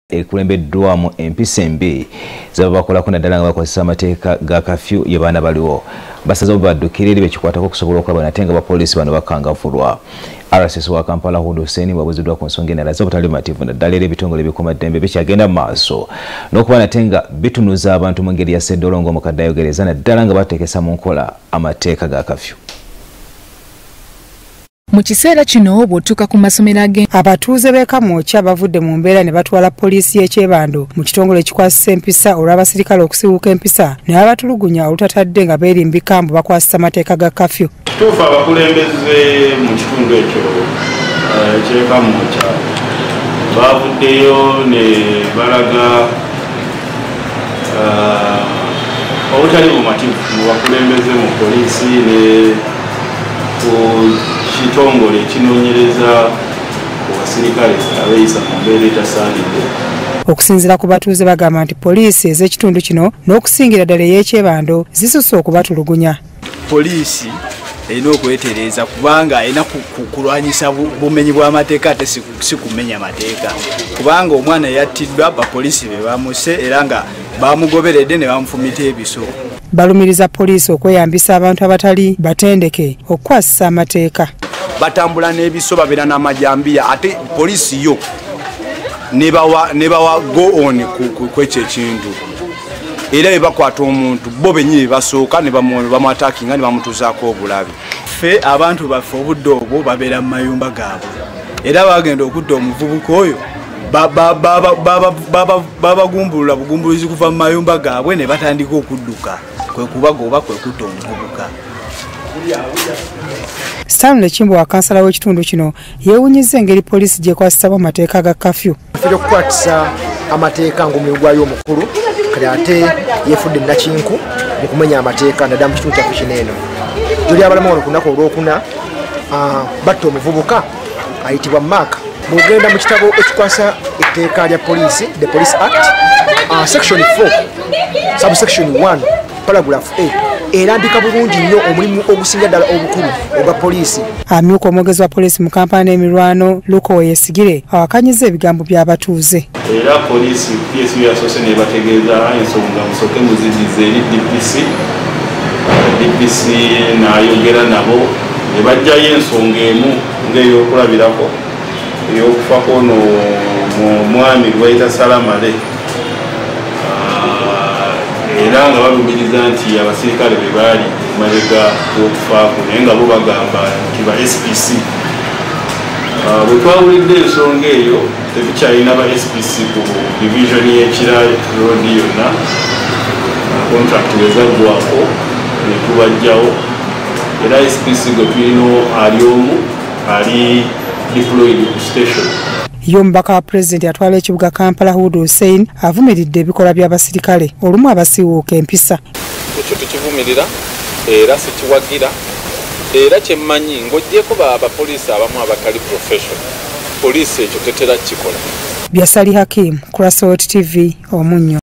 ekulembeddwamu empisa embi zabakolako naddala nga bakozesa amateeka ga kafyu ye baana baliwo basazeewo baddukira eri bekikwatako okusobola okulaba nate nga bapoliisi bano bakangavulwa. RSS wa Kampala Hud Hussein wabuziddwa ku nsonga endala z'obutali bumativu naddala era ebitongole ebikuumaddembe bikyagenda mu maaso n'okuba nate nga bitunuza abantu mu ngeri ya sseddolongo omukadde ayogereza naddala nga bateekesa mu nkola amateeka ga kafyu. Mu kiseera kino bw'otuuka ku masomero abatuuze b'e Kamwokya bavudde mu mbeera ne batwala poliisi y'ekyebando mu kitongole ekikwasisa empisa olw'abasirikale okusibuka empisa ne babatulugunya olutatadde nga beerimbika mbu bakwasisa amateeka ga kafyu. Kituufu abakulembeze mu kitundu ekyo eky'e Kamwokya bavuddeyo ne balaga obutali bumativu mu bakulembeze mu poliisi ne ku kitongole ekinoonyereza ku basirikale abeeyisa mu mbeera etasaanidde. Okusinziira ku batuuze bagamba nti poliisi ez'ekitundu kino n'okusingira ddala ey'ekyebando zisusse okubatulugunya. Poliisi erina okwetereeza kubanga erina kulwanyisa bumenyi bw'amateeka ate si kumenya mateeka kubanga omwana yattiddwa bapoliisi be bamuse era nga bamugoberedde ne bamufumita ebiso. Balumiriza poliisi okweyambisa abantu abatali batendeke okukwasisa amateeka. Batambula n'ebiso babeera n'amajambiya ate poliisi yo ne bawa go on ku ekyo ekintu era bwe bakwata omuntu bo bennyini basooka ne bamwatakinga ne bamutuuzaako obulabe. Ffe abantu baffe obudde obwo babeera mu mayumba gaabwe era bagenda okudda omuvubuka oyo babagumbulula bugumbuluzi kuva mu mayumba gaabwe ne batandika okudduka kwe kubagoba kwe kutta omuvubuka. Stanley Kimbo wa kansala w'ekitundu kino yeewunyizza engeri poliisi gyekwasisamu amateeka ga kafyu. Fere okukwatisa amateeka ng'omulimu gwayo omukulu kati ate yeefudde nakinku mu kumenya amateeka naddala mu kitundu kyaffe kino eno. Tuli abalamu wano ku lunaku olwokuna batta omuvubuka ayitibwa Mark. Bw'ogenda mu kitabo ekikwasa etteeka lya poliisi, the Police Act, section 4 subsection 1 paragraph A erambika bulungi nnyo omulimu ogusinga ddala obukulu ogwa poliisi. Amyuka omwogezi wa poliisi mu kampala n'emirwano Luko Weyesigire awakanyizza ebigambo by'abatuuze. Era poliisi PSU yasoose ne bategeeza ensonga musooke muziddize eri DPC n'ayogera nabo ne bajjayo ensonga emu ng'ey'okulabirako ey'okufa k'ono mwami lwayita Salamale era nga balumiriza nti abasirikale be baali mabega w'okufaako naye nga bo bagamba nti ba SPC. Bwe twawulidde ensonga eyo tetukyalina ba SPC ku divisioni y'Ekira road yonna contract wezaggwako ne tubajjawo era SPC gwe tulina ali omu ali deployed ku station. Omubaka wa pulezidenti atwala ekibuga Kampala Hud Hussein avumiridde ebikolwa by'abasirikale olumu abasiiwuuka empisa. Ekyo tukivumirira era sikiwagira era kyemmanyi ng'oggyeko abapoliisi abamu abatali professional poliisi ekyo tetera kikola. Byasali Hakim, Crossroads TV, Omunnyo.